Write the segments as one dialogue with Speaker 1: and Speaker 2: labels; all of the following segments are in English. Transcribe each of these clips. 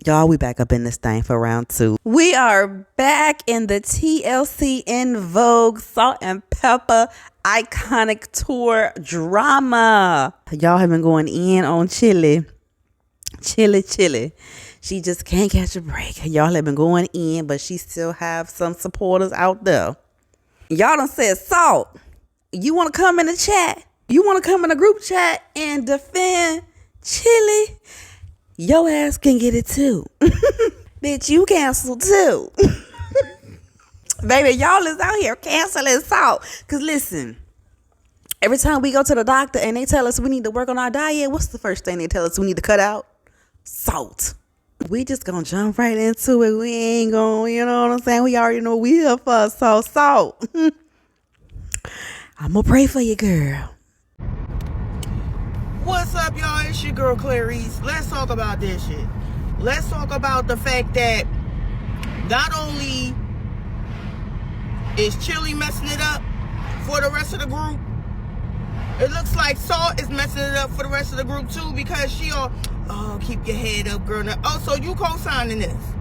Speaker 1: Y'all, we back up in this thing for round two. We are back in the TLC In Vogue Salt and Pepper Iconic Tour drama. Y'all have been going in on Chilli. Chilli. She just can't catch a break. Y'all have been going in, but she still have some supporters out there. Y'all done said, Salt, you want to come in the chat? You want to come in the group chat and defend Chilli? Your ass can get it too. Bitch, you cancel too. Baby, y'all is out here canceling Salt. Because listen, every time we go to the doctor and they tell us we need to work on our diet, what's the first thing they tell us we need to cut out? Salt. We just gonna jump right into it. We ain't gonna, you know what I'm saying? We already know we here for salt. I'm gonna pray for you, girl.
Speaker 2: What's up, y'all? It's your girl Clarice. Let's talk about this shit. Let's talk about the fact that not only is Chilli messing it up for the rest of the group, it looks like Salt is messing it up for the rest of the group too, because she all, oh, keep your head up, girl. Oh, so you co-signing this?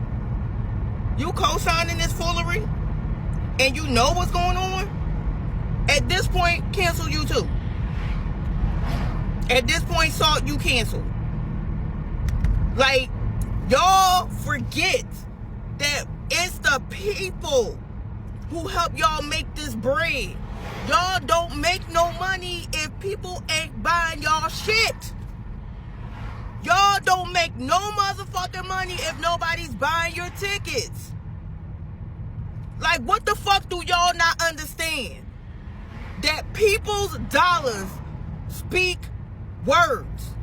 Speaker 2: You co-signing this foolery? And you know what's going on? At this point, cancel you too. At this point, Salt, you cancel. Like, y'all forget that it's the people who help y'all make this bread. Y'all don't make no money if people ain't buying y'all shit. Y'all don't make no motherfucking money if nobody's buying your tickets. Like, what the fuck do y'all not understand? That people's dollars speak words.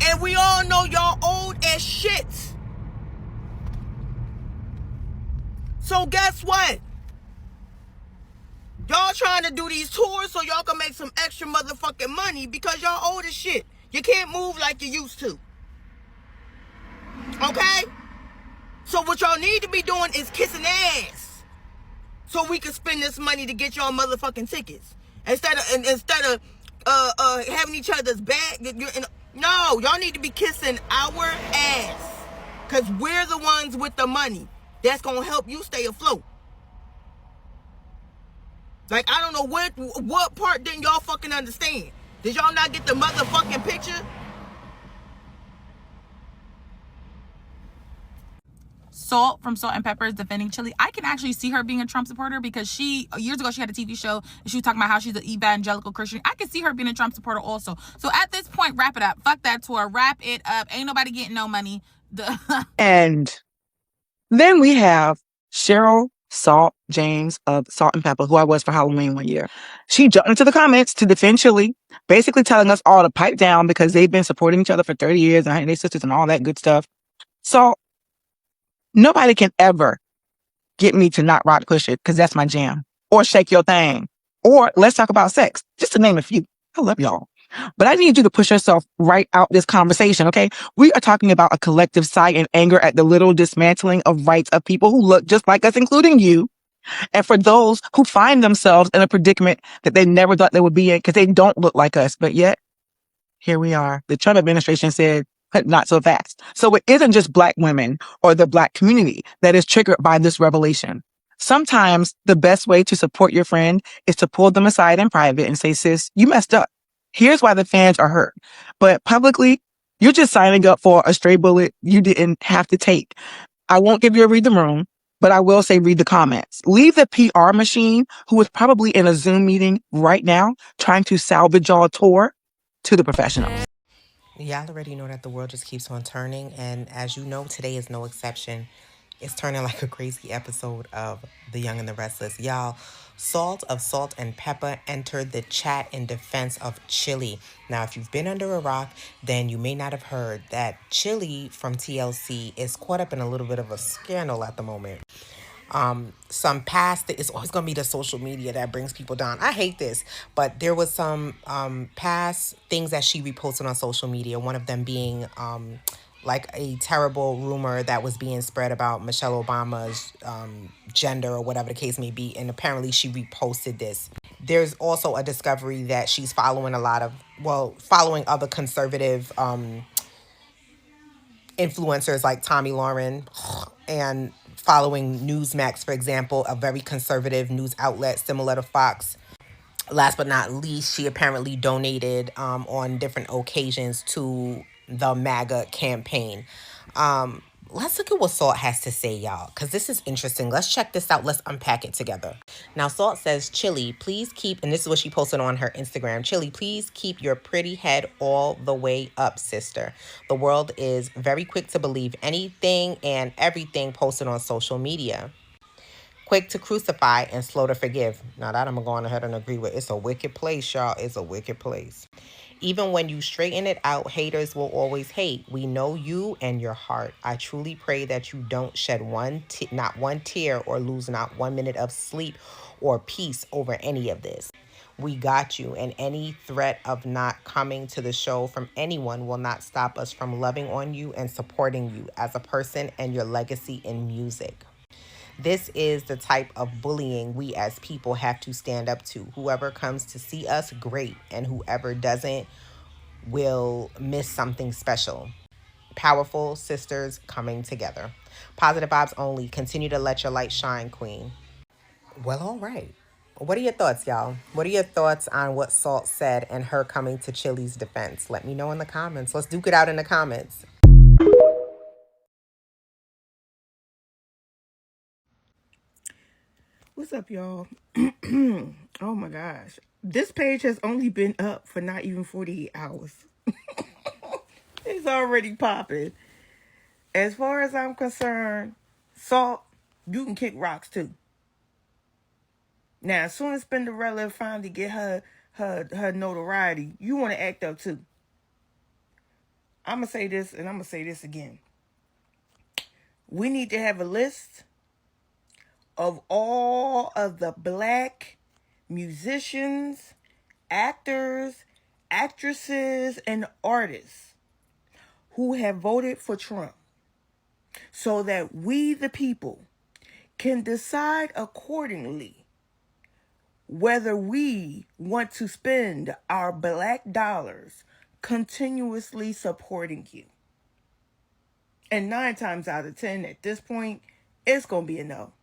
Speaker 2: And we all know y'all old as shit. So guess what? Y'all trying to do these tours so y'all can make some extra motherfucking money because y'all old as shit. You can't move like you used to. Okay? So what y'all need to be doing is kissing ass so we can spend this money to get y'all motherfucking tickets. Instead of having each other's back. No, y'all need to be kissing our ass. Because we're the ones with the money that's going to help you stay afloat. Like, I don't know what part didn't y'all fucking understand. Did y'all not get the motherfucking picture?
Speaker 3: Salt from Salt and Pepper is defending Chilli. I can actually see her being a Trump supporter because years ago, she had a TV show and she was talking about how she's an evangelical Christian. I can see her being a Trump supporter also. So at this point, wrap it up. Fuck that tour. Wrap it up. Ain't nobody getting no money.
Speaker 4: And then we have Cheryl Salt James of Salt and Pepper, who I was for Halloween one year. She jumped into the comments to defend Chilli, basically telling us all to pipe down because they've been supporting each other for 30 years and they sisters and all that good stuff. So nobody can ever get me to not rock push it because that's my jam. Or shake your thing. Or let's talk about sex. Just to name a few. I love y'all. But I need you to push yourself right out this conversation, okay? We are talking about a collective sigh and anger at the little dismantling of rights of people who look just like us, including you. And for those who find themselves in a predicament that they never thought they would be in because they don't look like us. But yet, here we are. The Trump administration said, but not so fast. So it isn't just Black women or the Black community that is triggered by this revelation. Sometimes the best way to support your friend is to pull them aside in private and say, sis, you messed up. Here's why the fans are hurt. But publicly, you're just signing up for a stray bullet you didn't have to take. I won't give you a read the room, but I will say read the comments. Leave the PR machine, who is probably in a Zoom meeting right now, trying to salvage y'all tour, to the professionals.
Speaker 5: Y'all already know that the world just keeps on turning, and as you know, today is no exception. It's turning like a crazy episode of The Young and the Restless. Y'all, Salt of Salt and Pepper entered the chat in defense of Chilli. Now, if you've been under a rock, then you may not have heard that Chilli from TLC is caught up in a little bit of a scandal at the moment. Some past, it's always gonna be the social media that brings people down. I hate this, but there was some past things that she reposted on social media, one of them being like a terrible rumor that was being spread about Michelle Obama's gender or whatever the case may be, and apparently she reposted this. There's also a discovery that she's following other conservative influencers like Tommy Lauren and following Newsmax, for example, a very conservative news outlet similar to Fox. Last but not least, she apparently donated on different occasions to the MAGA campaign. Let's look at what Salt has to say, y'all, because this is interesting. Let's check this out. Let's unpack it together. Now, Salt says, Chilli, please keep, and this is what she posted on her Instagram, Chilli, please keep your pretty head all the way up, sister. The world is very quick to believe anything and everything posted on social media. Quick to crucify and slow to forgive. Now that I'm going to go on ahead and agree with. It's a wicked place, y'all. It's a wicked place. Even when you straighten it out, haters will always hate. We know you and your heart. I truly pray that you don't shed not one tear or lose not 1 minute of sleep or peace over any of this. We got you, and any threat of not coming to the show from anyone will not stop us from loving on you and supporting you as a person and your legacy in music. This is the type of bullying we as people have to stand up to. Whoever comes to see us, great. And whoever doesn't will miss something special. Powerful sisters coming together. Positive vibes only. Continue to let your light shine, queen. Well, all right. What are your thoughts, y'all? What are your thoughts on what Salt said and her coming to Chilli's defense? Let me know in the comments. Let's duke it out in the comments.
Speaker 2: What's up, y'all? Oh my gosh. This page has only been up for not even 48 hours. It's already popping. As far as I'm concerned, Salt, you can kick rocks too. Now, as soon as Spinderella finally get her notoriety, you want to act up too. I'm going to say this, and I'm going to say this again. We need to have a list of all of the black musicians, actors, actresses, and artists who have voted for Trump, so that we, the people, can decide accordingly whether we want to spend our black dollars continuously supporting you. And 9 times out of 10 at this point, it's going to be a no.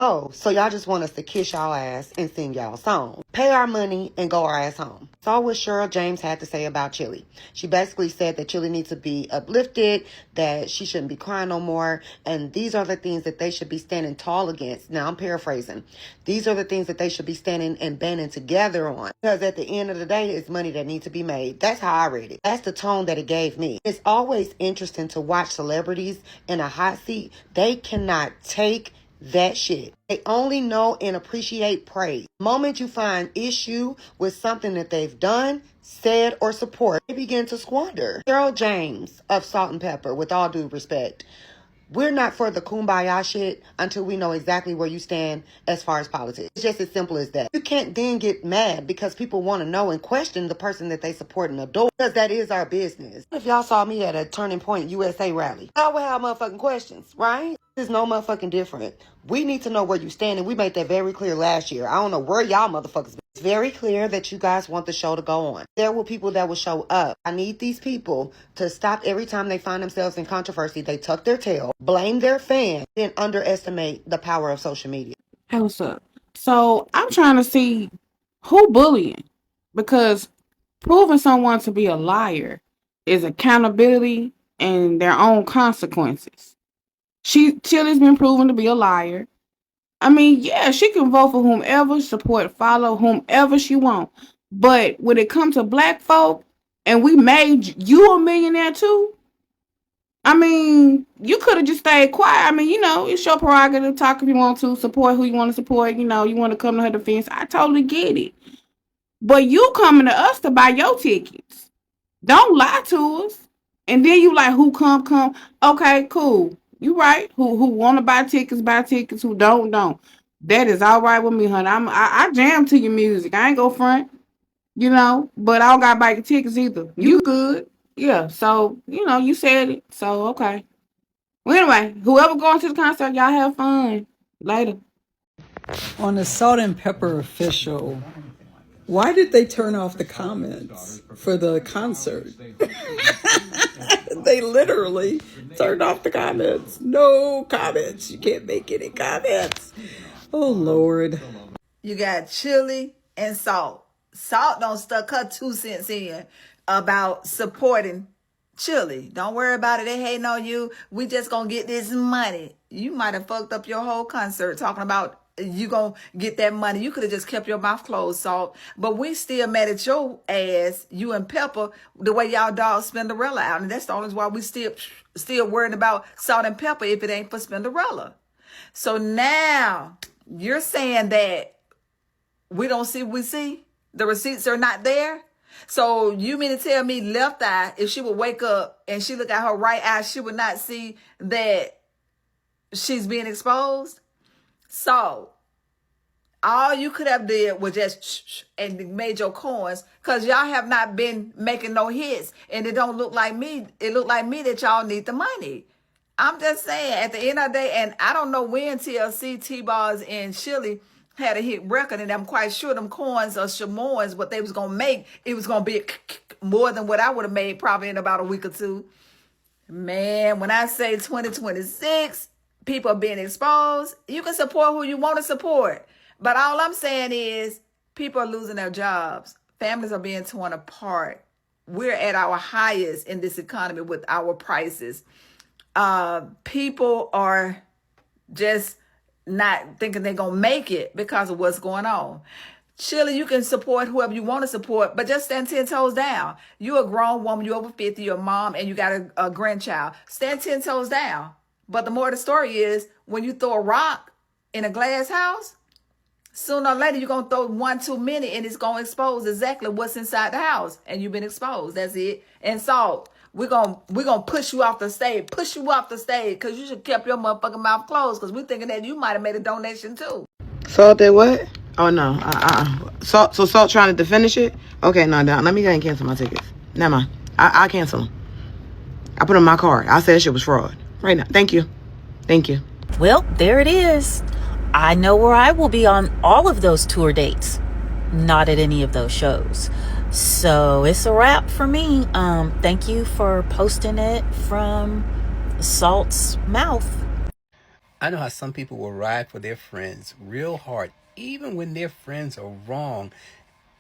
Speaker 6: Oh, so y'all just want us to kiss y'all ass and sing y'all song. Pay our money and go our ass home. Saw what Cheryl James had to say about Chilli. She basically said that Chilli needs to be uplifted, that she shouldn't be crying no more, and these are the things that they should be standing tall against. Now, I'm paraphrasing. These are the things that they should be standing and banding together on. Because at the end of the day, it's money that needs to be made. That's how I read it. That's the tone that it gave me. It's always interesting to watch celebrities in a hot seat. They cannot take that shit. They only know and appreciate praise. The moment you find issue with something that they've done, said, or support, they begin to squander. Cheryl James of Salt and Pepper, with all due respect, we're not for the kumbaya shit until we know exactly where you stand as far as politics. It's just as simple as that. You can't then get mad because people want to know and question the person that they support and adore, because that is our business. If y'all saw me at a Turning Point USA rally, I would have motherfucking questions, right? It's no motherfucking different. We need to know where you stand, and we made that very clear last year. I don't know where y'all motherfuckers been. It's very clear that you guys want the show to go on. There were people that will show up. I need these people to stop every time they find themselves in controversy. They tuck their tail, blame their fan, then underestimate the power of social media.
Speaker 7: Hey, what's up? So I'm trying to see who bullying, because proving someone to be a liar is accountability and their own consequences. Chilli's been proven to be a liar. I mean, yeah, she can vote for whomever, support, follow whomever she want. But when it comes to black folk, and we made you a millionaire too, I mean, you could have just stayed quiet. I mean, it's your prerogative to talk if you want to, support who you want to support. You want to come to her defense. I totally get it. But you coming to us to buy your tickets. Don't lie to us. And then you like, who come. Okay, cool. You right. Who want to buy tickets. Who don't. That is all right with me, honey. I jam to your music. I ain't go front, but I don't got to buy your tickets either. You good. Yeah, so, you said it. So, okay. Well, anyway, whoever going to the concert, y'all have fun. Later.
Speaker 8: On the Salt and Pepper official, why did they turn off the comments for the concert? They literally turned off the comments. No comments. You can't make any comments. Oh, Lord.
Speaker 2: You got Chilli and Salt. Salt don't stuck her 2 cents in about supporting Chilli. Don't worry about it. They hating on you. We just gonna get this money. You might have fucked up your whole concert talking about you gonna get that money. You could have just kept your mouth closed, Salt. But we still mad at your ass, you and Pepper, the way y'all dogs Spinderella out. And that's the only reason why we still worried about Salt and Pepper if it ain't for Spinderella. So now you're saying that we don't see what we see? The receipts are not there? So you mean to tell me left eye, if she would wake up and she look at her right eye, she would not see that she's being exposed? So all you could have did was just shh and made your coins, because y'all have not been making no hits. And it don't look like me. It look like me that y'all need the money. I'm just saying, at the end of the day, and I don't know when TLC, T-Bars, and Chilli had a hit record, and I'm quite sure them coins or chamois, what they was going to make, it was going to be more than what I would have made probably in about a week or two. Man, when I say 2026, people are being exposed, you can support who you want to support. But all I'm saying is people are losing their jobs. Families are being torn apart. We're at our highest in this economy with our prices. People are just not thinking they're going to make it because of what's going on. Chilli, you can support whoever you want to support, but just stand 10 toes down. You're a grown woman, you're over 50, you're a mom, and you got a grandchild. Stand 10 toes down. But the more of the story is, when you throw a rock in a glass house, sooner or later you're going to throw one too many, and it's going to expose exactly what's inside the house. And you've been exposed. That's it. And Salt, we're gonna push you off the stage. Push you off the stage, because you should have kept your motherfucking mouth closed, because we're thinking that you might have made a donation too.
Speaker 4: Salt did what? Oh no. Salt trying to finish it? Okay, no, let me go and cancel my tickets. Never mind. I cancel them. I put on my card. I said that shit was fraud. Right now. Thank you. Thank you.
Speaker 9: Well, there it is. I know where I will be on all of those tour dates. Not at any of those shows. So it's a wrap for me. Thank you for posting it from Salt's mouth.
Speaker 10: I know how some people will ride for their friends real hard, even when their friends are wrong,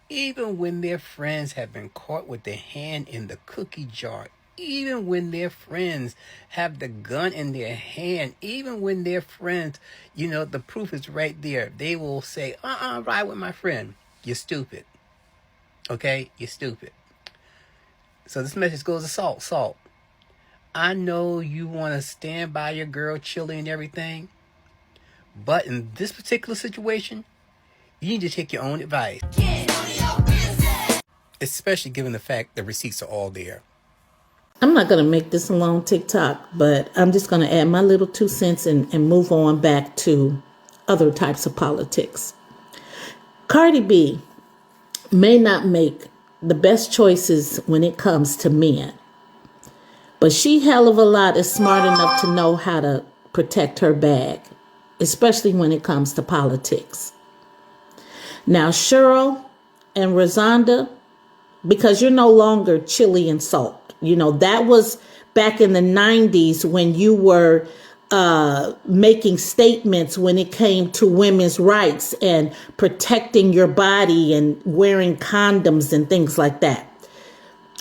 Speaker 10: even when their friends have been caught with their hand in the cookie jar, even when their friends have the gun in their hand, even when their friends, the proof is right there. They will say, ride with my friend. You're stupid. Okay? You're stupid. So this message goes to Salt. I know you want to stand by your girl Chilli and everything, but in this particular situation, you need to take your own advice. Especially given the fact the receipts are all there.
Speaker 11: I'm not going to make this a long TikTok, but I'm just going to add my little 2 cents and move on back to other types of politics. Cardi B may not make the best choices when it comes to men, but she hell of a lot is smart enough to know how to protect her bag, especially when it comes to politics. Now, Cheryl and Rosanda, because you're no longer Chilli and Salt. That was back in the 90s when you were making statements when it came to women's rights and protecting your body and wearing condoms and things like that.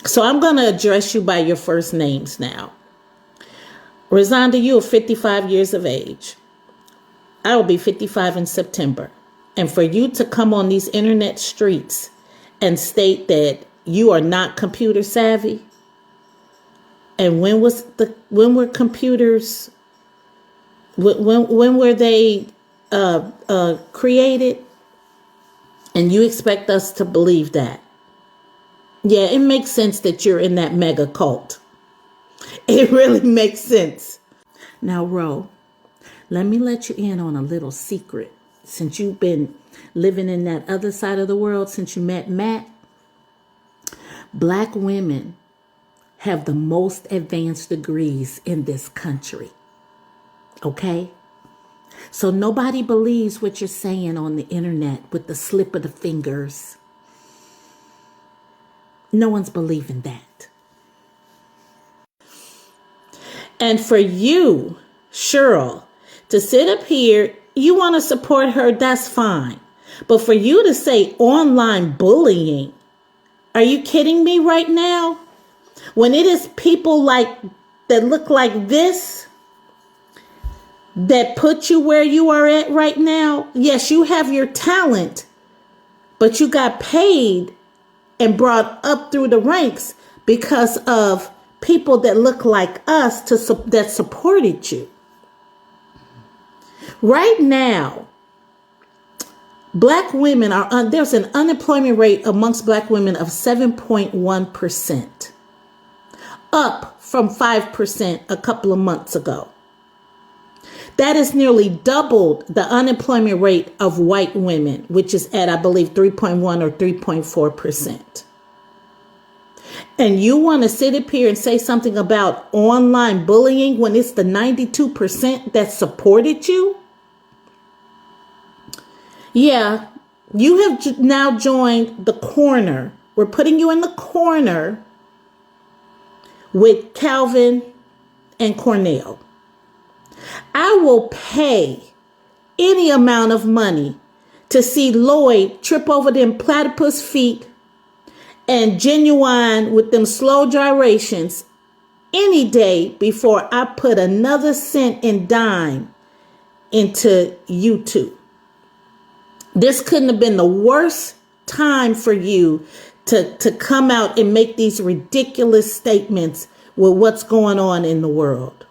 Speaker 11: So I'm going to address you by your first names now. Rosanda, you are 55 years of age. I will be 55 in September. And for you to come on these internet streets and state that you are not computer savvy, and when were computers, when were they created? And you expect us to believe that? Yeah, it makes sense that you're in that mega cult. It really makes sense. Now, Ro, let me let you in on a little secret. Since you've been living in that other side of the world since you met Matt, Black women have the most advanced degrees in this country. Okay? So nobody believes what you're saying on the internet with the slip of the fingers. No one's believing that. And for you, Cheryl, to sit up here, you want to support her, that's fine. But for you to say online bullying, are you kidding me right now? When it is people like that look like this that put you where you are at right now, yes, you have your talent, but you got paid and brought up through the ranks because of people that look like us that supported you. Right now, Black women there's an unemployment rate amongst Black women of 7.1%, up from 5% a couple of months ago. That is nearly doubled the unemployment rate of white women, which is at, I believe, 3.1 or 3.4%. And you want to sit up here and say something about online bullying when it's the 92% that supported you? Yeah, you have now joined the corner. We're putting you in the corner with Calvin and Cornell. I will pay any amount of money to see Lloyd trip over them platypus feet and Genuine with them slow gyrations any day before I put another cent and dime into YouTube. This couldn't have been the worst time for you to come out and make these ridiculous statements with what's going on in the world.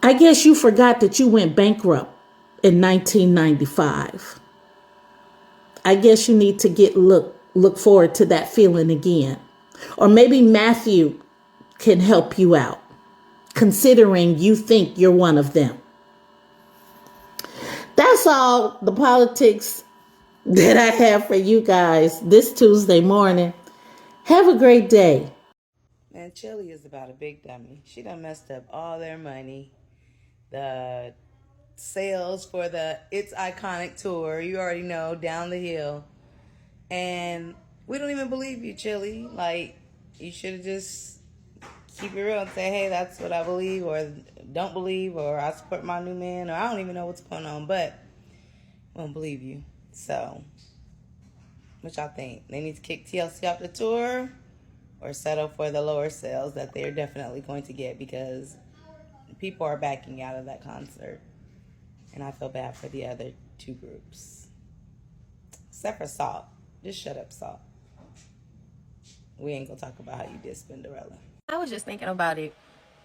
Speaker 11: I guess you forgot that you went bankrupt in 1995. I guess you need to look forward to that feeling again. Or maybe Matthew can help you out, considering you think you're one of them. That's all the politics that I have for you guys this Tuesday morning. Have a great day.
Speaker 1: Man, Chilli is about a big dummy. She done messed up all their money. The sales for the It's Iconic tour, you already know, down the hill. And we don't even believe you, Chilli. Like, you should have just keep it real and say, hey, that's what I believe, or don't believe, or I support my new man, or I don't even know what's going on, but I don't believe you. So, what y'all think? They need to kick TLC off the tour or settle for the lower sales that they're definitely going to get, because people are backing out of that concert. And I feel bad for the other two groups. Except for Salt. Just shut up, Salt. We ain't gonna talk about how you did Spinderella.
Speaker 12: I was just thinking about it,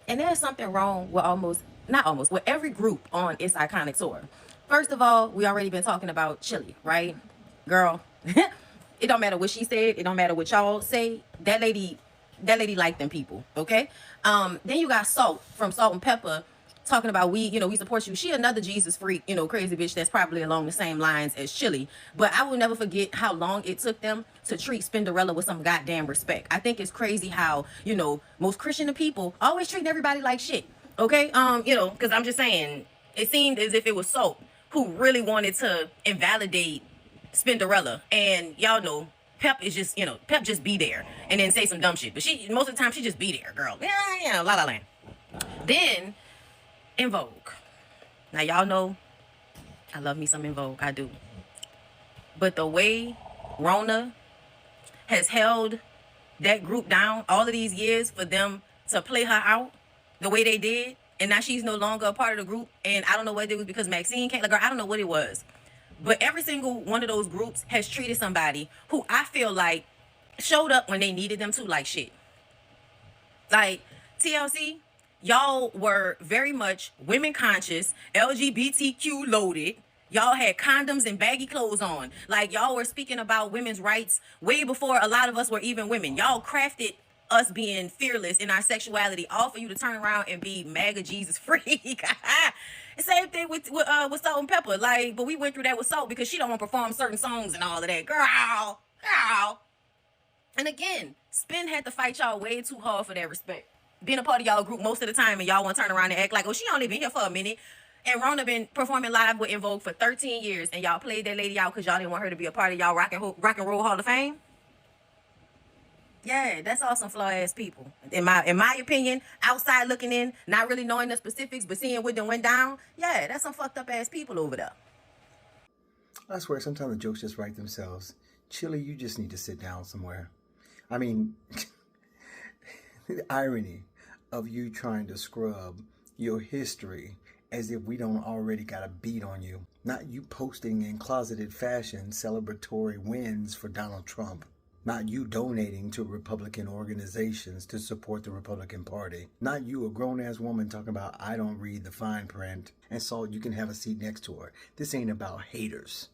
Speaker 12: and there's something wrong with with every group on It's Iconic Tour. First of all, we already been talking about Chilli, right? Girl, it don't matter what she said, it don't matter what y'all say. That lady liked them people, okay? Then you got Salt from Salt and Pepper talking about we support you. She another Jesus freak, crazy bitch that's probably along the same lines as Chilli. But I will never forget how long it took them to treat Spinderella with some goddamn respect. I think it's crazy how, most Christian people always treating everybody like shit. Okay? Because I'm just saying, it seemed as if it was Salt who really wanted to invalidate Spinderella. And y'all know Pep is just, Pep just be there and then say some dumb shit. But she, most of the time, she just be there, girl. Yeah, la la land. Then En Vogue. Now y'all know I love me some En Vogue. I do. But the way Rona has held that group down all of these years for them to play her out the way they did, and now she's no longer a part of the group, and I don't know whether it was because Maxine came, girl, I don't know what it was. But every single one of those groups has treated somebody who I feel like showed up when they needed them to like shit. Like TLC, y'all were very much women conscious, LGBTQ loaded. Y'all had condoms and baggy clothes on. Like, y'all were speaking about women's rights way before a lot of us were even women. Y'all crafted us being fearless in our sexuality, all for you to turn around and be MAGA Jesus freak. Same thing with Salt and Pepper. Like, but we went through that with Salt because she don't want to perform certain songs and all of that. Girl. And again, Spin had to fight y'all way too hard for that respect. Being a part of y'all group most of the time, and y'all want to turn around and act like, oh, she only been here for a minute. And Rona been performing live with En Vogue for 13 years, and y'all played that lady out because y'all didn't want her to be a part of y'all rock and roll Hall of Fame. Yeah, that's all some flaw ass people. In my opinion, outside looking in, not really knowing the specifics, but seeing what done went down. Yeah, that's some fucked up ass people over there.
Speaker 13: I swear, sometimes the jokes just write themselves. Chilli, you just need to sit down somewhere. I mean, the irony of you trying to scrub your history as if we don't already got a beat on you. Not you posting in closeted fashion celebratory wins for Donald Trump. Not you donating to Republican organizations to support the Republican Party. Not you, a grown-ass woman, talking about, I don't read the fine print. And so you can have a seat next to her. This ain't about haters.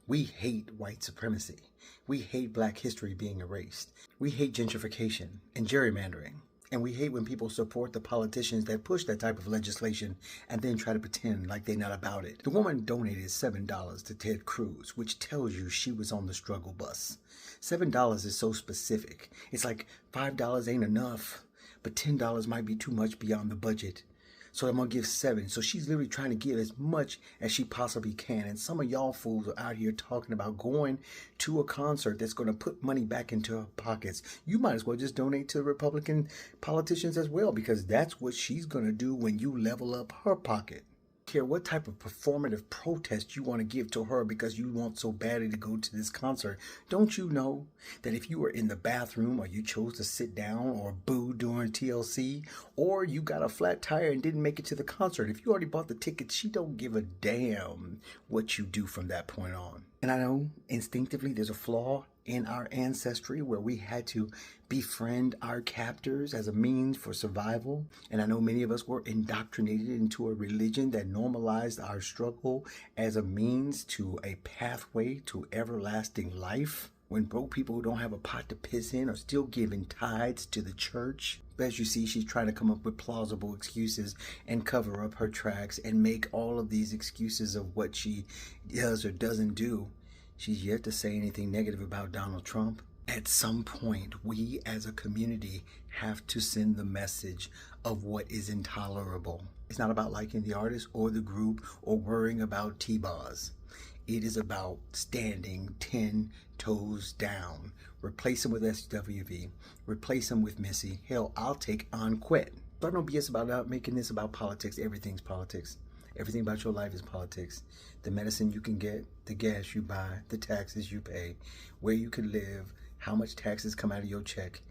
Speaker 13: We hate white supremacy. We hate black history being erased. We hate gentrification and gerrymandering. And we hate when people support the politicians that push that type of legislation and then try to pretend like they're not about it. The woman donated $7 to Ted Cruz, which tells you she was on the struggle bus. $7 is so specific. It's like $5 ain't enough, but $10 might be too much beyond the budget. So I'm going to give 7. So she's literally trying to give as much as she possibly can. And some of y'all fools are out here talking about going to a concert that's going to put money back into her pockets. You might as well just donate to Republican politicians as well, because that's what she's going to do when you level up her pocket. Care what type of performative protest you want to give to her because you want so badly to go to this concert. Don't you know that if you were in the bathroom or you chose to sit down or boo during TLC, or you got a flat tire and didn't make it to the concert, if you already bought the tickets, she don't give a damn what you do from that point on. And I know instinctively there's a flaw in our ancestry where we had to befriend our captors as a means for survival. And I know many of us were indoctrinated into a religion that normalized our struggle as a means to a pathway to everlasting life. When broke people who don't have a pot to piss in are still giving tithes to the church. As you see, she's trying to come up with plausible excuses and cover up her tracks and make all of these excuses of what she does or doesn't do. She's yet to say anything negative about Donald Trump. At some point, we as a community have to send the message of what is intolerable. It's not about liking the artist or the group or worrying about T-bars. It is about standing 10 toes down. Replace him with SWV. Replace him with Missy. Hell, I'll take Anquette. But no BS about not making this about politics. Everything's politics. Everything about your life is politics. The medicine you can get, the gas you buy, the taxes you pay, where you can live, how much taxes come out of your check.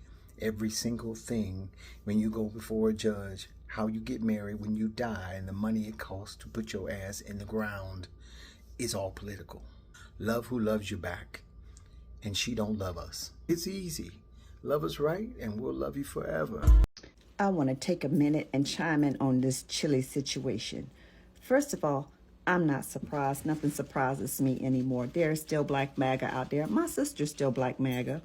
Speaker 13: Every single thing when you go before a judge, how you get married, when you die, and the money it costs to put your ass in the ground is all political. Love who loves you back. And she don't love us. It's easy. Love us right and we'll love you forever.
Speaker 14: I want to take a minute and chime in on this Chilli situation. First of all, I'm not surprised. Nothing surprises me anymore. There's still Black MAGA out there. My sister's still Black MAGA.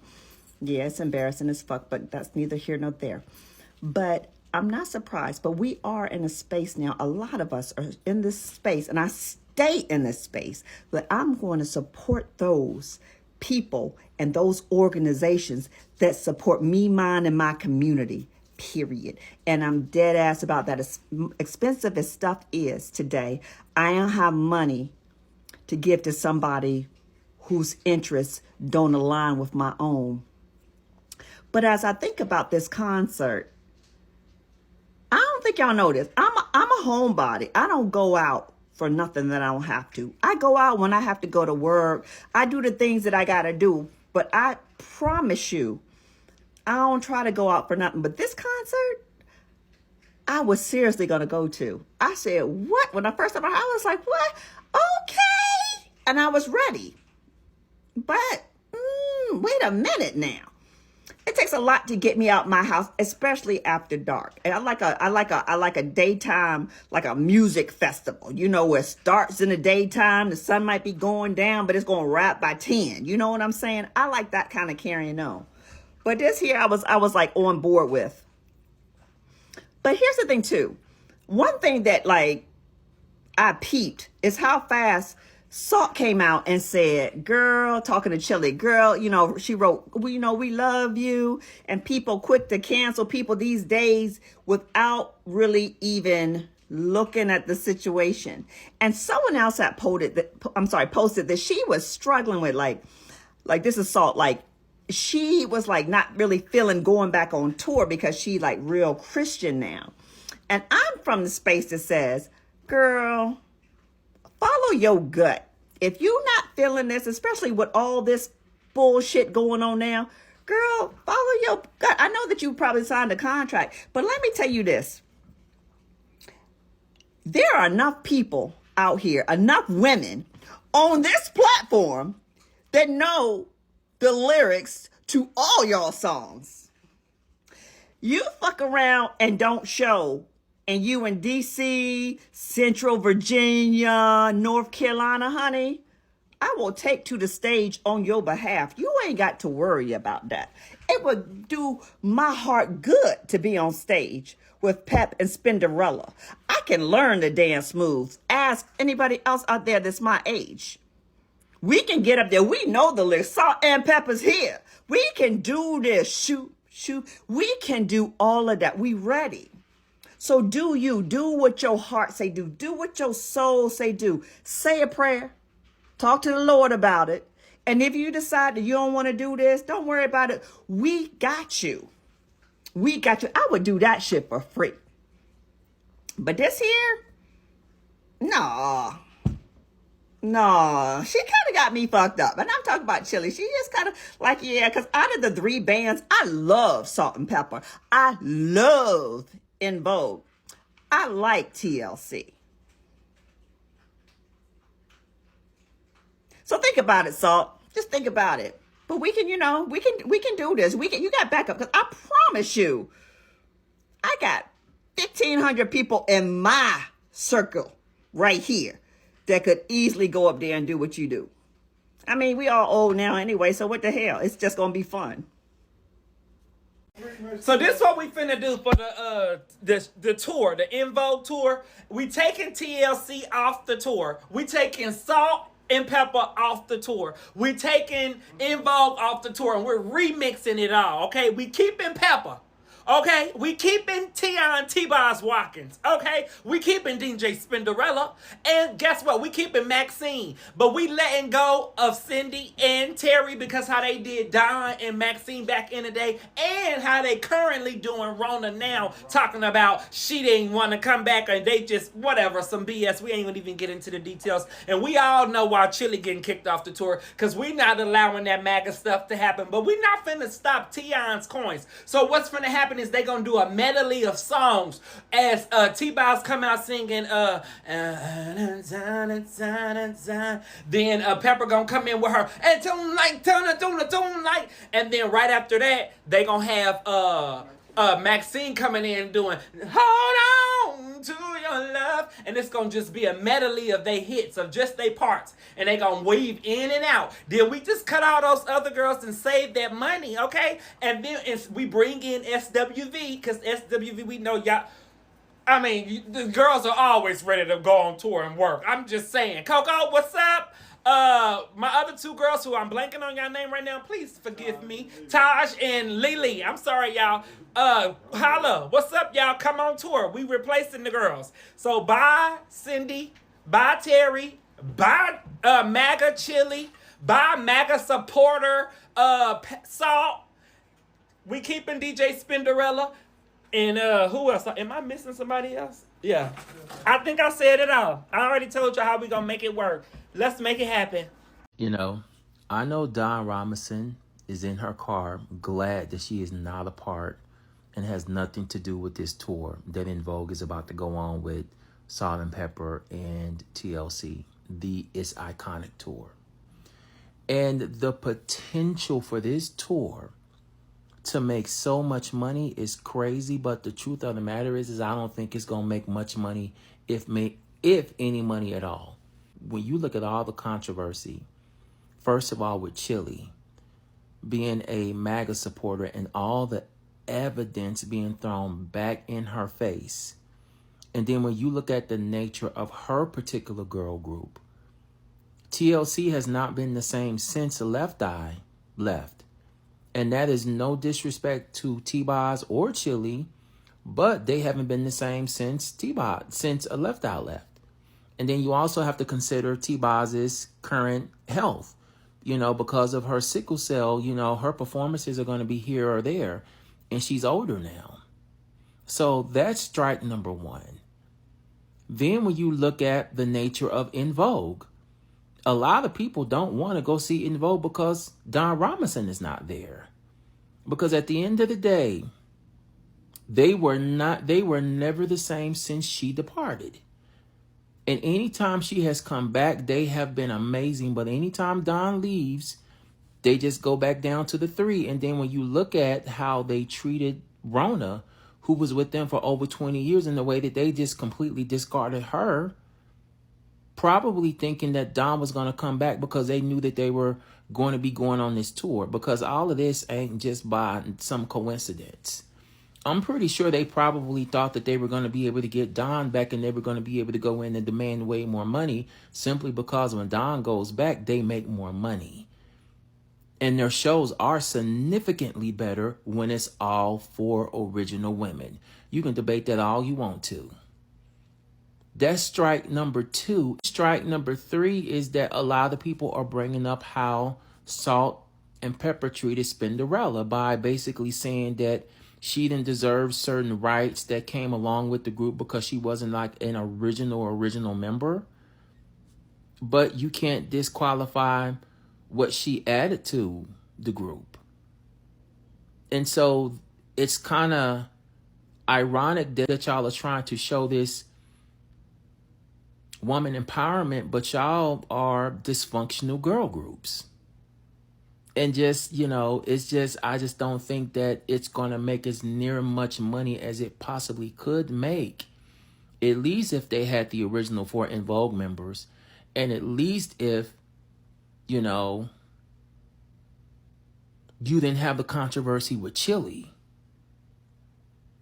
Speaker 14: Yeah, it's embarrassing as fuck, but that's neither here nor there. But I'm not surprised. But we are in a space now. A lot of us are in this space, and I stay in this space. But I'm going to support those people and those organizations that support me, mine, and my community. Period. And I'm dead ass about that. As expensive as stuff is today, I don't have money to give to somebody whose interests don't align with my own. But as I think about this concert, I don't think y'all know this. I'm a homebody. I don't go out for nothing that I don't have to. I go out when I have to go to work. I do the things that I got to do. But I promise you, I don't try to go out for nothing. But this concert, I was seriously going to go to. I said, what? When I first time I was like, what? Okay. And I was ready. But wait a minute now. It takes a lot to get me out my house, especially after dark. And I like a daytime, like a music festival, you know, where it starts in the daytime, the sun might be going down, but it's going to wrap by 10. You know what I'm saying? I like that kind of carrying on. But this here, I was like on board with. But here's the thing too. One thing that like I peeped is how fast Salt came out and said, girl, talking to Chilli, girl, you know, she wrote, we love you. And people quick to cancel people these days without really even looking at the situation. And someone else had posted that she was struggling with like this is Salt, like she was like not really feeling going back on tour because she like real Christian now. And I'm from the space that says, girl, follow your gut. If you're not feeling this, especially with all this bullshit going on now, girl, follow your gut. I know that you probably signed a contract, but let me tell you this. There are enough people out here, enough women on this platform that know the lyrics to all y'all songs. You fuck around and don't show, and you in DC, Central Virginia, North Carolina, honey, I will take to the stage on your behalf. You ain't got to worry about that. It would do my heart good to be on stage with Pep and Spinderella. I can learn the dance moves. Ask anybody else out there that's my age. We can get up there. We know the lyrics. Salt and Pepper's here. We can do this. Shoot, shoot. We can do all of that. We ready. So do you. Do what your heart say do. Do what your soul say do. Say a prayer. Talk to the Lord about it. And if you decide that you don't want to do this, don't worry about it. We got you. We got you. I would do that shit for free. But this here, no. No, she kind of got me fucked up. And I'm talking about Chilli. She just kind of like, yeah, because out of the 3 bands, I love Salt and Pepper. I love In Vogue. I like TLC. So think about it, Salt. Just think about it. But we can, we can do this. You got backup, because I promise you, I got 1,500 people in my circle right here that could easily go up there and do what you do. I mean, we all old now anyway, so what the hell? It's just gonna be fun.
Speaker 15: So this is what we finna do for the tour, the In Vogue tour. We taking TLC off the tour. We taking Salt and Pepper off the tour. We taking In Vogue off the tour, and we're remixing it all. Okay, we keeping Pepper. Okay, we keeping Tion T-Boz Watkins. Okay, we keeping DJ Spinderella. And guess what? We keeping Maxine. But we letting go of Cindy and Terry because how they did Don and Maxine back in the day, and how they currently doing Rona now, talking about she didn't want to come back and they just, whatever, some BS. We ain't gonna even get into the details. And we all know why Chilli getting kicked off the tour, because we not allowing that MAGA stuff to happen. But we not finna stop Tion's coins. So what's finna happen is they gonna do a medley of songs as T-Boz come out singing then Pepper gonna come in with her and tonight, and then right after that they gonna have Maxine coming in doing Hold On To Your Love, and it's gonna just be a medley of they hits, of just they parts, and they gonna weave in and out. Then we just cut all those other girls and save that money, okay? And then we bring in SWV, because SWV, we know y'all, I mean, the girls are always ready to go on tour and work. I'm just saying. Coco, what's up? My other 2 girls who I'm blanking on y'all name right now, please forgive me. Taj and Lily. I'm sorry, y'all. Holla. What's up, y'all? Come on tour. We replacing the girls. So bye, Cindy. Bye, Terry. Bye, MAGA Chilli. Bye, MAGA supporter, Salt. We keeping DJ Spinderella. And who else? Am I missing somebody else? Yeah. I think I said it all. I already told you how we gonna make it work. Let's make it happen.
Speaker 16: You know, I know Dawn Robinson is in her car, glad that she is not a part and has nothing to do with this tour that In Vogue is about to go on with Salt and Pepper and TLC, the It's Iconic tour. And the potential for this tour to make so much money is crazy, but the truth of the matter is I don't think it's gonna make much money, if any money at all. When you look at all the controversy, first of all with Chilli being a MAGA supporter and all the evidence being thrown back in her face, and then when you look at the nature of her particular girl group, TLC has not been the same since Left Eye left. And that is no disrespect to T-Boz or Chilli, but they haven't been the same since Left Eye left. And then you also have to consider T-Boz's current health, because of her sickle cell, her performances are going to be here or there. And she's older now. So that's strike number one. Then when you look at the nature of En Vogue, a lot of people don't want to go see En Vogue because Don Robinson is not there. Because at the end of the day, they were never the same since she departed. And anytime she has come back, they have been amazing. But anytime Don leaves, they just go back down to the three. And then when you look at how they treated Rona, who was with them for over 20 years, in the way that they just completely discarded her, probably thinking that Don was going to come back because they knew that they were going to be going on this tour. Because all of this ain't just by some coincidence. I'm pretty sure they probably thought that they were going to be able to get Don back and they were going to be able to go in and demand way more money, simply because when Don goes back, they make more money. And their shows are significantly better when it's all for original women. You can debate that all you want to. That's strike number two. Strike number three is that a lot of people are bringing up how Salt and Pepper treated Spinderella by basically saying that she didn't deserve certain rights that came along with the group because she wasn't like an original member. But you can't disqualify what she added to the group. And so it's kind of ironic that y'all are trying to show this woman empowerment, but y'all are dysfunctional girl groups. And just, I just don't think that it's going to make as near much money as it possibly could make. At least if they had the original 4 En Vogue members. And at least if, you didn't have the controversy with Chilli.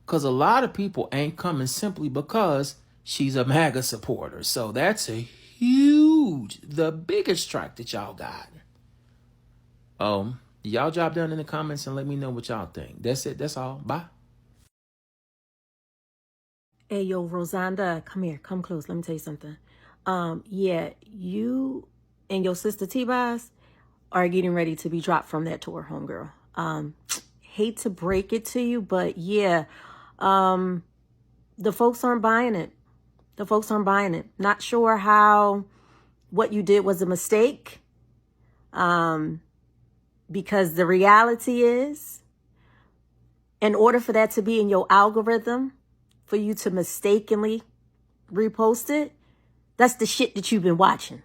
Speaker 16: Because a lot of people ain't coming simply because she's a MAGA supporter. So that's the biggest strike that y'all got. Y'all drop down in the comments and let me know what y'all think. That's it. That's all. Bye.
Speaker 12: Hey, yo, Rosanda, come here. Come close. Let me tell you something. Yeah, you and your sister T-Boz are getting ready to be dropped from that tour, homegirl. Hate to break it to you, but yeah, the folks aren't buying it. The folks aren't buying it. Not sure how what you did was a mistake. Because the reality is, in order for that to be in your algorithm, for you to mistakenly repost it, that's the shit that you've been watching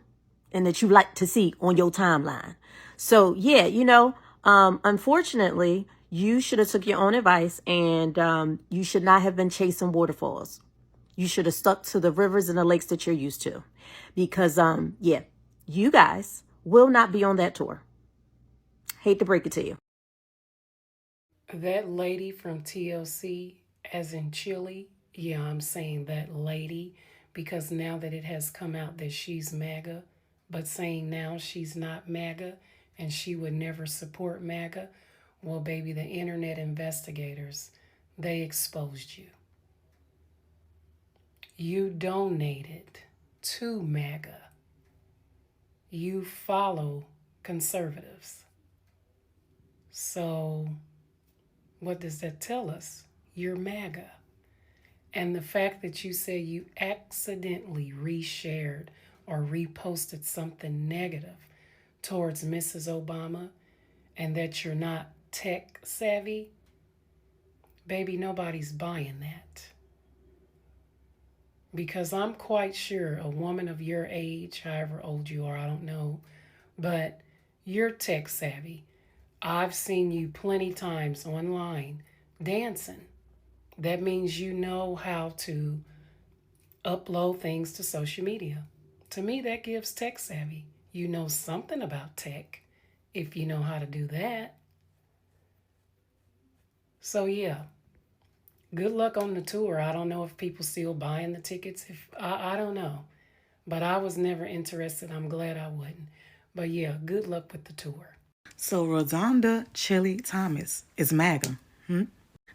Speaker 12: and that you like to see on your timeline. So yeah, unfortunately, you should have took your own advice and you should not have been chasing waterfalls. You should have stuck to the rivers and the lakes that you're used to. Because, you guys will not be on that tour. Hate to break it to you.
Speaker 17: That lady from TLC, as in Chilli, yeah, I'm saying that lady because now that it has come out that she's MAGA, but saying now she's not MAGA and she would never support MAGA, well, baby, the internet investigators, they exposed you. You donated to MAGA. You follow conservatives. So what does that tell us? You're MAGA. And the fact that you say you accidentally reshared or reposted something negative towards Mrs. Obama and that you're not tech savvy, baby, nobody's buying that. Because I'm quite sure a woman of your age, however old you are, I don't know, but you're tech savvy. I've seen you plenty times online dancing. That means you know how to upload things to social media. To me, that gives tech savvy. You know something about tech if you know how to do that. So yeah, good luck on the tour. I don't know if people still buying the tickets. I don't know. But I was never interested. I'm glad I wasn't. But yeah, good luck with the tour.
Speaker 4: So Rosanda Chilli Thomas is MAGA.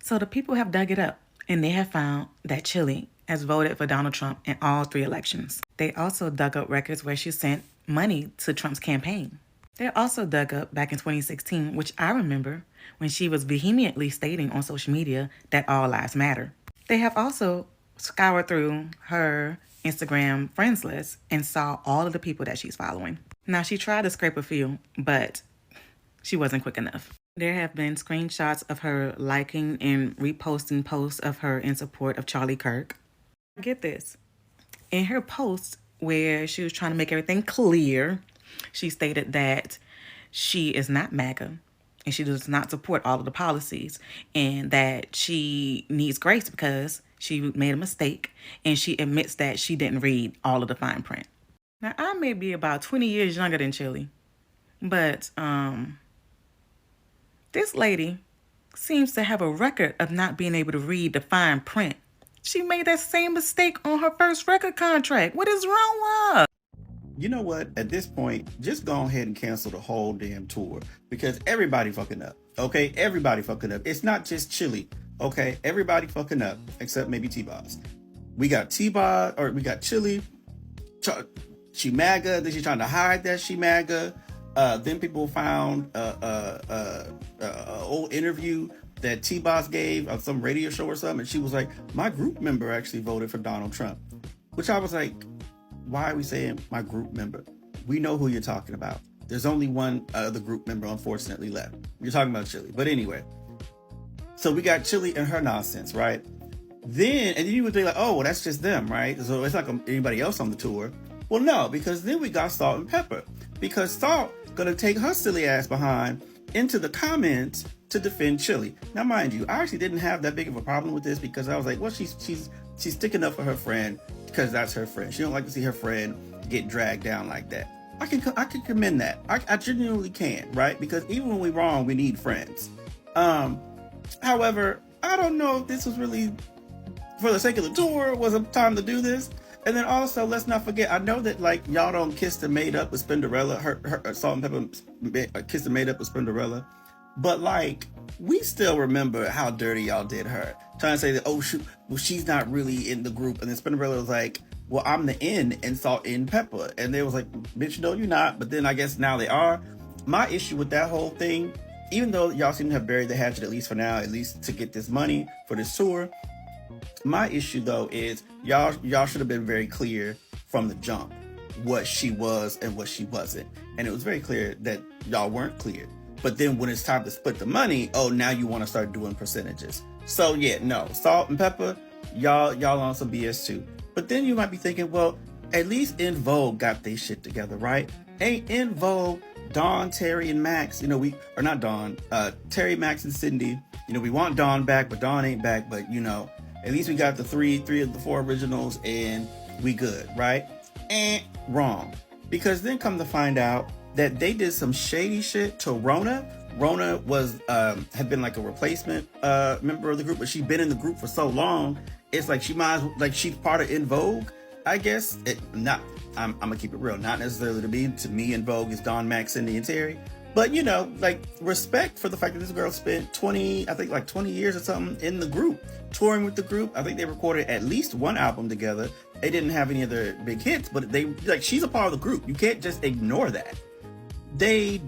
Speaker 4: So the people have dug it up, and they have found that Chilli has voted for Donald Trump in all 3 elections. They also dug up records where she sent money to Trump's campaign. They also dug up back in 2016, which I remember, when she was vehemently stating on social media that all lives matter. They have also scoured through her Instagram friends list and saw all of the people that she's following. Now, she tried to scrape a few, but she wasn't quick enough. There have been screenshots of her liking and reposting posts of her in support of Charlie Kirk. Get this. In her post where she was trying to make everything clear, she stated that she is not MAGA and she does not support all of the policies, and that she needs grace because she made a mistake, and she admits that she didn't read all of the fine print. Now, I may be about 20 years younger than Chilli, but this lady seems to have a record of not being able to read the fine print. She made that same mistake on her first record contract. What is wrong with her?
Speaker 18: You know what? At this point, just go ahead and cancel the whole damn tour, because everybody fucking up. Okay, everybody fucking up. It's not just Chilli. Okay, everybody fucking up except maybe T-Boz. We got T-Boz, or we got Chilli. She MAGA. Then she's trying to hide that she MAGA. Then people found an old interview that T-Boz gave on some radio show or something, and she was like, my group member actually voted for Donald Trump. Which I was like, why are we saying my group member? We know who you're talking about. There's only one other group member, unfortunately, left. You're talking about Chilli. But anyway, so we got Chilli and her nonsense, right? And then you would be like, oh, well, that's just them, right? So it's not anybody else on the tour. Well, no, because then we got Salt and Pepper. Because Salt gonna take her silly ass behind into the comments to defend Chilli. Now, mind you, I actually didn't have that big of a problem with this, because I was like, well, she's sticking up for her friend, because that's her friend. She don't like to see her friend get dragged down like that. I can commend that. I genuinely can, right? Because even when we're wrong, we need friends. However, I don't know if this was really for the sake of the tour, was a time to do this. And then also, let's not forget, I know that like y'all don't kiss and made up with Spinderella. Her Salt and Pepper kissed and made up with Spinderella. But like, we still remember how dirty y'all did her. Trying to say that, oh shoot, well, she's not really in the group. And then Spinderella was like, well, I'm the N in Salt and Pepper. And they was like, bitch, no, you're not. But then I guess now they are. My issue with that whole thing, even though y'all seem to have buried the hatchet, at least for now, at least to get this money for this tour, my issue though is y'all should have been very clear from the jump what she was and what she wasn't. And it was very clear that y'all weren't clear. But then when it's time to split the money, oh, now you want to start doing percentages. So yeah, no, Salt and Pepper, y'all on some BS too. But then you might be thinking, well, at least In Vogue got their shit together, right? Ain't In Vogue Dawn, Terry, and Max? Terry, Max, and Cindy. We want Dawn back, but Dawn ain't back. But at least we got the three of the four originals, and we good, right? Wrong. Because then come to find out that they did some shady shit to Rona. Rona was had been like a replacement member of the group, but she'd been in the group for so long, it's like she might as well, like she's part of In Vogue, I guess. I'm gonna keep it real, not necessarily to me In Vogue is Dawn, Max, Cindy, and Terry. But like respect for the fact that this girl spent 20 years or something in the group, touring with the group. I think they recorded at least one album together. They didn't have any other big hits, but she's a part of the group. You can't just ignore that. In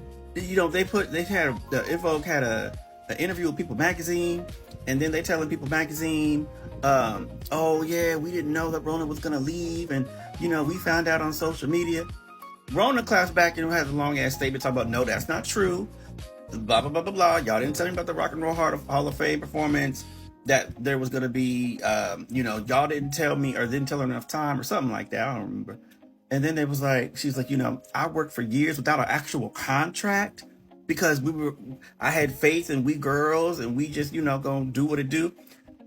Speaker 18: Vogue had an interview with People Magazine, and then they telling People Magazine, oh yeah, we didn't know that Rona was gonna leave, and we found out on social media. Rona claps back and has a long ass statement talking about, no, that's not true. Blah blah blah blah blah. Y'all didn't tell me about the Rock and Roll Hall of Fame performance, that there was gonna be y'all didn't tell me, or didn't tell her enough time, or something like that. I don't remember. And then she's like, I worked for years without an actual contract because I had faith in we girls, and we just gonna do what it do.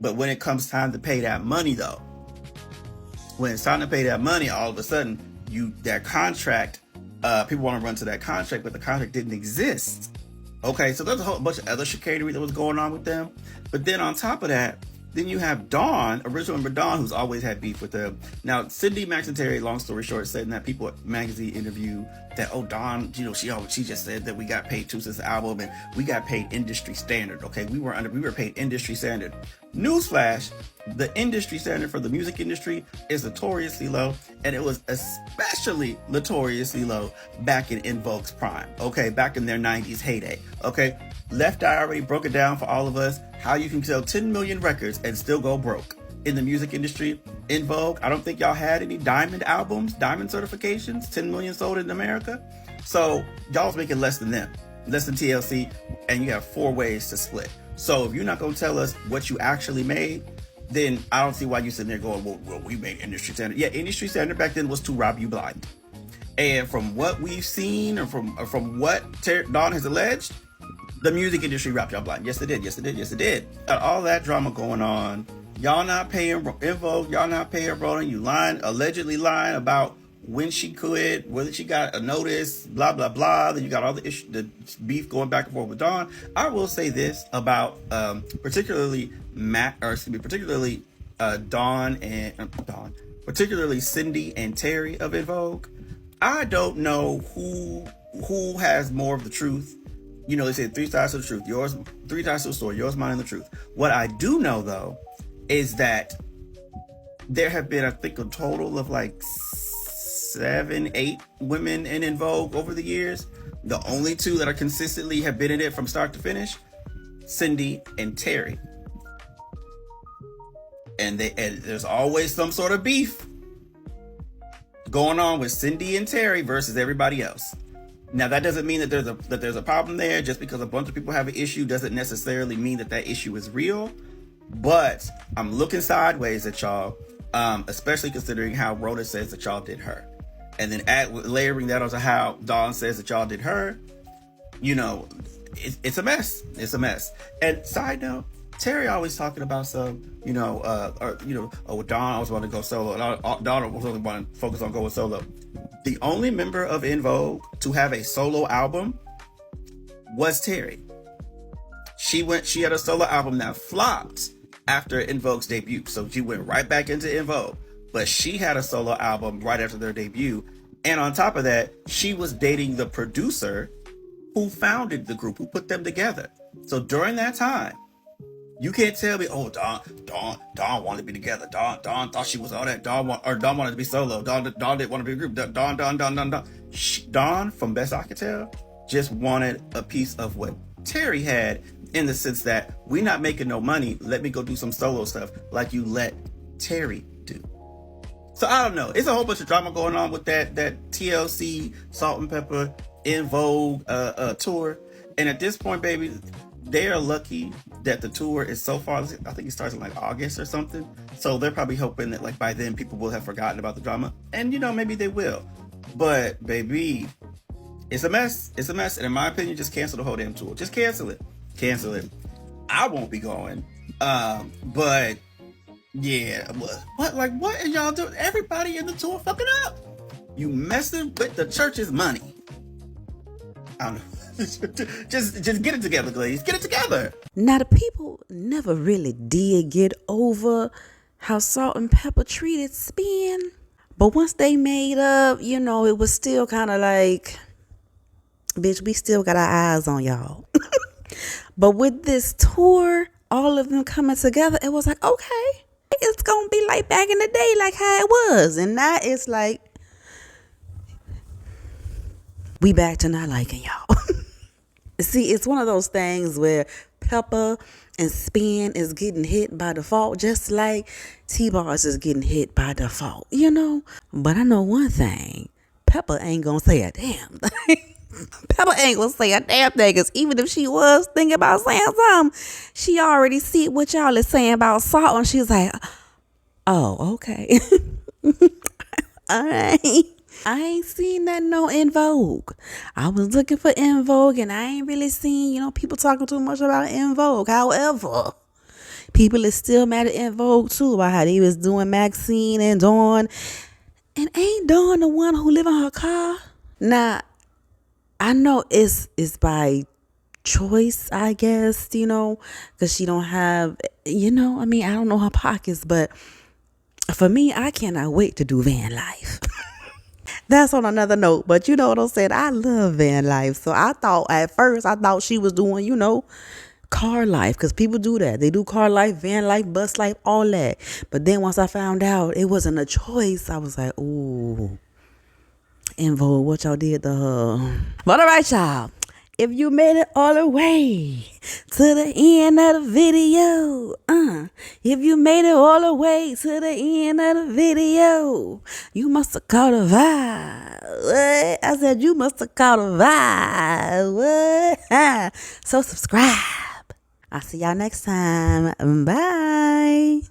Speaker 18: But when it comes time to pay that money though, when it's time to pay that money, all of a sudden that contract, people want to run to that contract, but the contract didn't exist. Okay, so there's a whole bunch of other chicanery that was going on with them. But then on top of that, Then you have Dawn, original member Dawn, who's always had beef with them. Now, Cindy, Max, and Terry, long story short, said in that People magazine interview that, Dawn, she just said that we got paid too since the album, and we got paid industry standard. Okay, we were paid industry standard. Newsflash: the industry standard for the music industry is notoriously low, and it was especially notoriously low back in En Vogue's prime. Okay, back in their 90s heyday. Okay, Left Eye already broke it down for all of us how you can sell 10 million records and still go broke in the music industry. En Vogue, I don't think y'all had any diamond albums, diamond certifications, 10 million sold in America. So y'all's making less than them, less than TLC, and you have 4 ways to split. So if you're not going to tell us what you actually made, then I don't see why you sitting there going, well, we made industry standard. Yeah, industry standard back then was to rob you blind. And from what we've seen, or from what Dawn has alleged, the music industry robbed y'all blind. Yes, it did. Yes, it did. Yes, it did. Got all that drama going on. Y'all not paying En Vogue. Y'all not paying Roland. You allegedly lying about when she quit, whether she got a notice, blah, blah, blah. Then you got all the beef going back and forth with Dawn. I will say this about particularly particularly Cindy and Terry of En Vogue. I don't know who has more of the truth. They say 3 sides to the truth. 3 sides to the story. Yours, mine, and the truth. What I do know, though, is that there have been, I think, a total of like 7, 8 women in En Vogue over the years. The only 2 that are consistently have been in it from start to finish, Cindy and Terry. And there's always some sort of beef going on with Cindy and Terry versus everybody else. Now, that doesn't mean that there's a problem there. Just because a bunch of people have an issue doesn't necessarily mean that issue is real. But I'm looking sideways at y'all, especially considering how Rhoda says that y'all did her. And then layering that onto how Dawn says that y'all did her, it's a mess. It's a mess. And side note, Terry always talking about Dawn always want to go solo, and Dawn was only want to focus on going solo. The only member of En Vogue to have a solo album was Terry. She had a solo album that flopped after En Vogue's debut, so she went right back into En Vogue. But she had a solo album right after their debut, and on top of that, she was dating the producer who founded the group, who put them together. So during that time, you can't tell me, Dawn wanted to be together. Dawn thought she was all that. Dawn wanted to be solo. Dawn didn't want to be a group. Dawn, from best I could tell, just wanted a piece of what Terry had, in the sense that we're not making no money. Let me go do some solo stuff like you let Terry do. So I don't know. It's a whole bunch of drama going on with that TLC Salt and Pepper En Vogue tour. And at this point, baby, they are lucky that the tour is so far. I think it starts in like August or something. So they're probably hoping that like by then people will have forgotten about the drama. And maybe they will. But baby, it's a mess. It's a mess. And in my opinion, just cancel the whole damn tour. Just cancel it. Cancel it. I won't be going. But yeah, what are y'all doing? Everybody in the tour fucking up. You messing with the church's money. I don't know. just get it together, Glaze. Get it together.
Speaker 1: Now, the people never really did get over how Salt and Pepper treated Spin. But once they made up, it was still kind of like, bitch, we still got our eyes on y'all. But with this tour, all of them coming together, it was like, okay, it's going to be like back in the day, like how it was. And now it's like, we back to not liking y'all. See, it's one of those things where Pepper and Spin is getting hit by default, just like T-Bars is getting hit by default, But I know one thing. Pepper ain't going to say a damn thing. Pepper ain't going to say a damn thing, because even if she was thinking about saying something, she already see what y'all is saying about Salt, and she's like, oh, okay. All right. I ain't seen nothing on En Vogue. I was looking for En Vogue, and I ain't really seen, people talking too much about En Vogue. However, people is still mad at En Vogue too about how they was doing Maxine and Dawn. And ain't Dawn the one who live in her car? Now, I know it's by choice, I guess, because she don't have, I mean, I don't know her pockets, but for me, I cannot wait to do van life. That's on another note, but you know what I'm saying? I love van life. So at first, I thought she was doing, car life, because people do that. They do car life, van life, bus life, all that. But then once I found out it wasn't a choice, I was like, ooh, En Vogue, what y'all did to her. But all right, y'all. If you made it all the way to the end of the video, if you made it all the way to the end of the video, you must have caught a vibe. What? I said you must have caught a vibe. What? So subscribe. I'll see y'all next time. Bye.